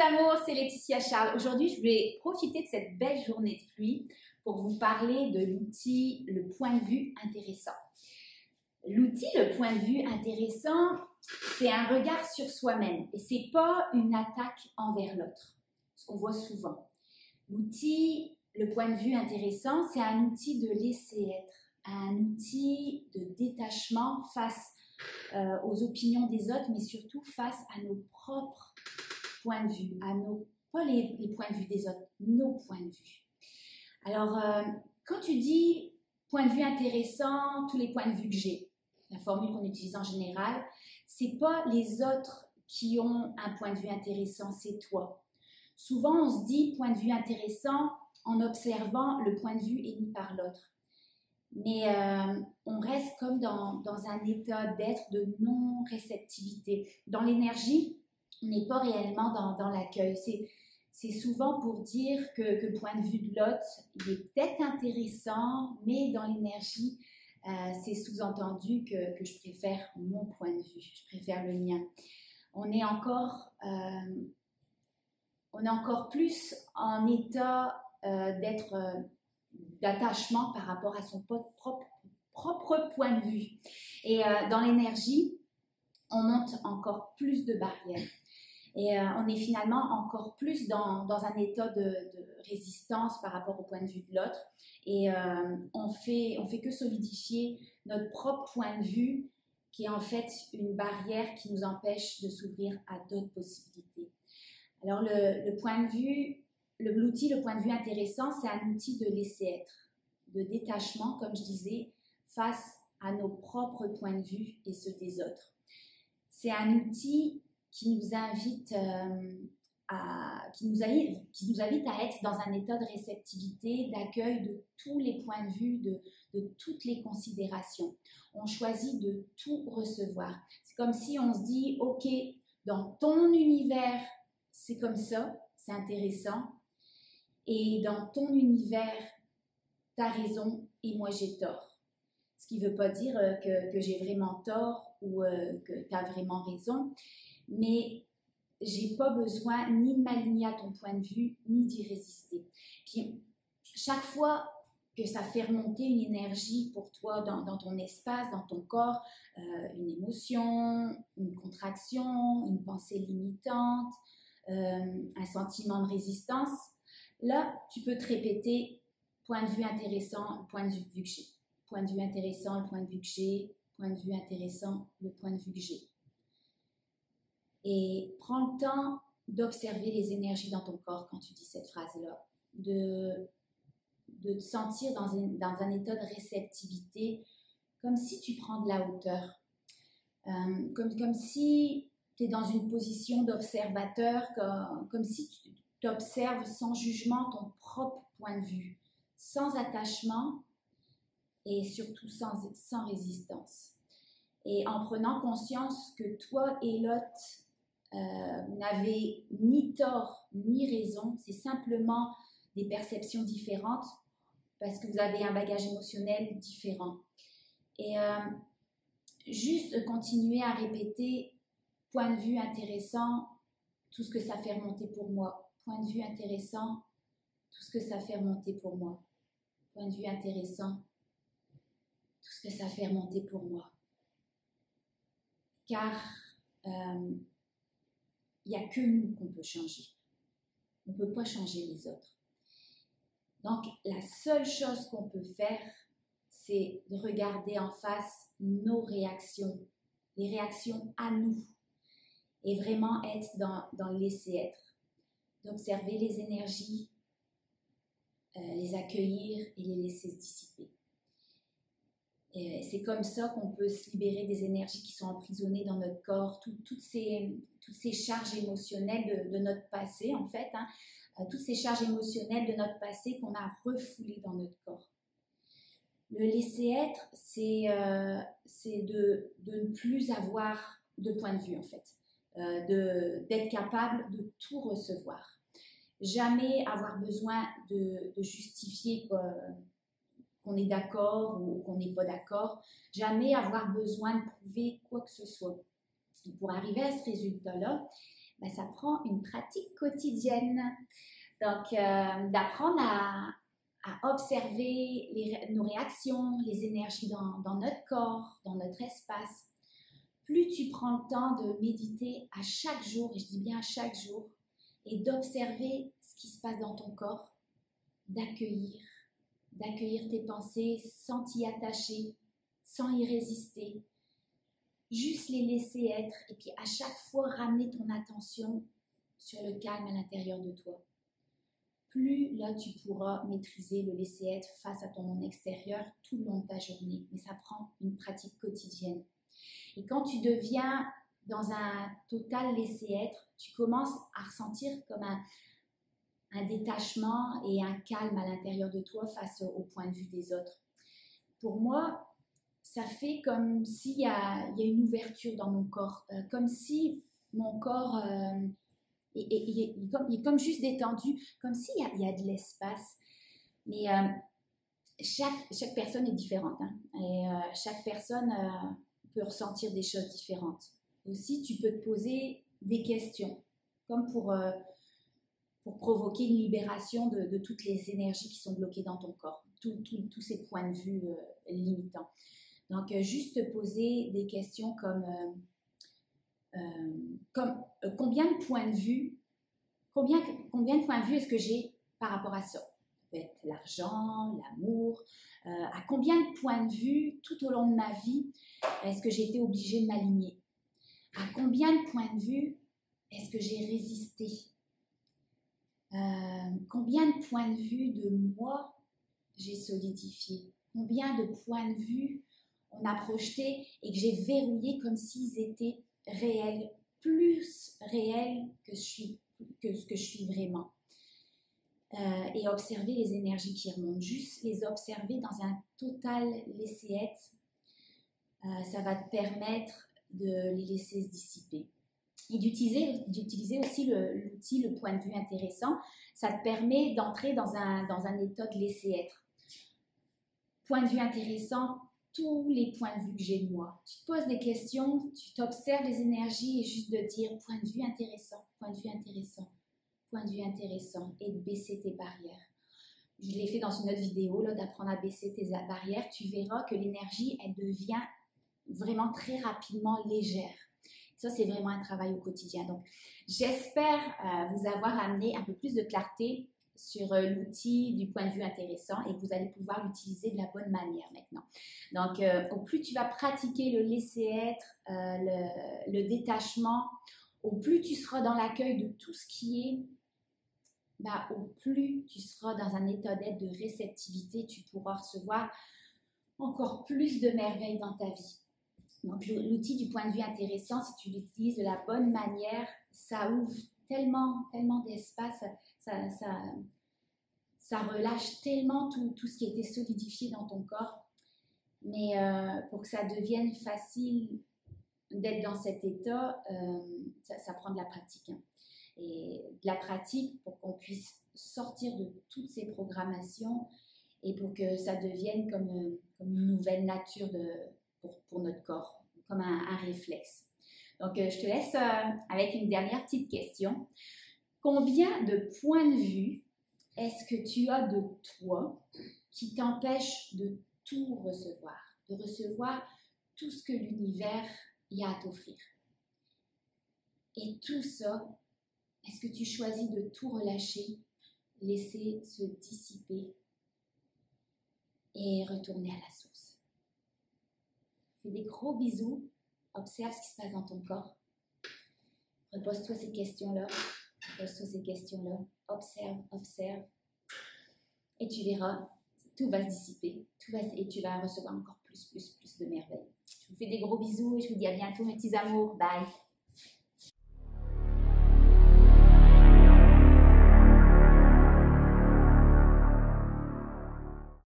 amours, c'est Laetitia Charles. Aujourd'hui, je vais profiter de cette belle journée de pluie pour vous parler de l'outil le point de vue intéressant. L'outil le point de vue intéressant, c'est un regard sur soi-même et c'est pas une attaque envers l'autre, ce qu'on voit souvent. L'outil le point de vue intéressant, c'est un outil de laisser être, un outil de détachement face aux opinions des autres, mais surtout face à nos propres points de vue, pas les points de vue des autres, nos points de vue. Alors, quand tu dis point de vue intéressant, tous les points de vue que j'ai, la formule qu'on utilise en général, c'est pas les autres qui ont un point de vue intéressant, c'est toi. Souvent, on se dit point de vue intéressant en observant le point de vue émis par l'autre. Mais on reste comme dans un état d'être de non-réceptivité. Dans l'énergie, on n'est pas réellement dans l'accueil. C'est souvent pour dire que le point de vue de l'autre, il est peut-être intéressant, mais dans l'énergie, c'est sous-entendu que je préfère mon point de vue, je préfère le mien. On est encore plus en état d'attachement par rapport à son propre point de vue. Et dans l'énergie, on monte encore plus de barrières. Et on est finalement encore plus dans un état de résistance par rapport au point de vue de l'autre. Et on fait que solidifier notre propre point de vue, qui est en fait une barrière qui nous empêche de s'ouvrir à d'autres possibilités. Alors le point de vue, l'outil, le point de vue intéressant, c'est un outil de laisser être, de détachement, comme je disais, face à nos propres points de vue et ceux des autres. C'est un outil qui nous invite à être dans un état de réceptivité, d'accueil de tous les points de vue, de toutes les considérations. On choisit de tout recevoir. C'est comme si on se dit, ok, dans ton univers, c'est comme ça, c'est intéressant. Et dans ton univers, tu as raison et moi j'ai tort. Ce qui ne veut pas dire que j'ai vraiment tort ou que tu as vraiment raison, mais j'ai pas besoin ni de m'aligner à ton point de vue, ni d'y résister. Puis, chaque fois que ça fait remonter une énergie pour toi dans ton espace, dans ton corps, une émotion, une contraction, une pensée limitante, un sentiment de résistance, là, tu peux te répéter point de vue intéressant, point de vue que j'ai. Point de vue intéressant, le point de vue que j'ai. Point de vue intéressant, le point de vue que j'ai. Et prends le temps d'observer les énergies dans ton corps quand tu dis cette phrase-là. De te sentir dans un état de réceptivité, comme si tu prends de la hauteur. Comme si tu es dans une position d'observateur, comme si tu observes sans jugement ton propre point de vue, sans attachement et surtout sans résistance. Et en prenant conscience que toi et l'autre, vous n'avez ni tort ni raison, c'est simplement des perceptions différentes parce que vous avez un bagage émotionnel différent. Et juste continuer à répéter point de vue intéressant, tout ce que ça fait remonter pour moi. Point de vue intéressant, tout ce que ça fait remonter pour moi. Point de vue intéressant, tout ce que ça fait remonter pour moi. Car il n'y a que nous qu'on peut changer. On ne peut pas changer les autres. Donc, la seule chose qu'on peut faire, c'est de regarder en face nos réactions, les réactions à nous, et vraiment être dans le laisser-être, d'observer les énergies, les accueillir et les laisser se dissiper. Et c'est comme ça qu'on peut se libérer des énergies qui sont emprisonnées dans notre corps, toutes ces charges émotionnelles de notre passé, en fait, toutes ces charges émotionnelles de notre passé qu'on a refoulées dans notre corps. Le laisser-être, c'est de ne plus avoir de point de vue, en fait, d'être capable de tout recevoir. Jamais avoir besoin de justifier qu'on est d'accord ou qu'on n'est pas d'accord. Jamais avoir besoin de prouver quoi que ce soit. Et pour arriver à ce résultat-là, ben, ça prend une pratique quotidienne. Donc, d'apprendre à observer nos réactions, les énergies dans notre corps, dans notre espace. Plus tu prends le temps de méditer à chaque jour, et je dis bien à chaque jour, et d'observer ce qui se passe dans ton corps, d'accueillir tes pensées sans t'y attacher, sans y résister, juste les laisser être, et puis à chaque fois ramener ton attention sur le calme à l'intérieur de toi. Plus là tu pourras maîtriser le laisser être face à ton monde extérieur tout le long de ta journée, mais ça prend une pratique quotidienne. Et quand tu deviens dans un total laisser-être, tu commences à ressentir comme un détachement et un calme à l'intérieur de toi face au point de vue des autres. Pour moi, ça fait comme s'il y a une ouverture dans mon corps, comme si mon corps il est comme juste détendu, comme s'il y a de l'espace. Mais chaque personne est différente, hein, et chaque personne peut ressentir des choses différentes. Aussi, tu peux te poser des questions, comme pour provoquer une libération de toutes les énergies qui sont bloquées dans ton corps, tous ces points de vue limitants. Donc, juste te poser des questions comme combien de points de vue, combien de points de vue est-ce que j'ai par rapport à ça? Ça peut être l'argent, l'amour, à combien de points de vue tout au long de ma vie est-ce que j'ai été obligée de m'aligner? À combien de points de vue est-ce que j'ai résisté? Combien de points de vue de moi j'ai solidifié? Combien de points de vue on a projeté et que j'ai verrouillé comme s'ils étaient réels, plus réels que ce que je suis vraiment. Et observer les énergies qui remontent, juste les observer dans un total laisser-être, ça va te permettre de les laisser se dissiper. Et d'utiliser aussi l'outil, le point de vue intéressant, ça te permet d'entrer dans un état de laisser-être. Point de vue intéressant, tous les points de vue que j'ai de moi. Tu te poses des questions, tu t'observes les énergies et juste de dire point de vue intéressant, point de vue intéressant, point de vue intéressant, et de baisser tes barrières. Je l'ai fait dans une autre vidéo, là, d'apprendre à baisser tes barrières. Tu verras que l'énergie, elle devient vraiment très rapidement légère. Ça, c'est vraiment un travail au quotidien. Donc, j'espère vous avoir amené un peu plus de clarté sur l'outil du point de vue intéressant et que vous allez pouvoir l'utiliser de la bonne manière maintenant. Donc, au plus tu vas pratiquer le laisser-être, le détachement, au plus tu seras dans l'accueil de tout ce qui est, au plus tu seras dans un état d'être de réceptivité, tu pourras recevoir encore plus de merveilles dans ta vie. Donc, l'outil du point de vue intéressant, si tu l'utilises de la bonne manière, ça ouvre tellement d'espace, ça relâche tellement tout ce qui était solidifié dans ton corps. Mais pour que ça devienne facile d'être dans cet état, ça prend de la pratique. Hein. Et de la pratique pour qu'on puisse sortir de toutes ces programmations et pour que ça devienne comme une nouvelle nature pour notre corps, comme un réflexe. Donc, je te laisse avec une dernière petite question. Combien de points de vue est-ce que tu as de toi qui t'empêche de tout recevoir, de recevoir tout ce que l'univers y a à t'offrir? Et tout ça, est-ce que tu choisis de tout relâcher, laisser se dissiper et retourner à la source? Fais des gros bisous, observe ce qui se passe dans ton corps. Repose-toi ces questions-là, observe. Et tu verras, tout va se dissiper, et tu vas recevoir encore plus de merveilles. Je vous fais des gros bisous et je vous dis à bientôt mes petits amours, bye!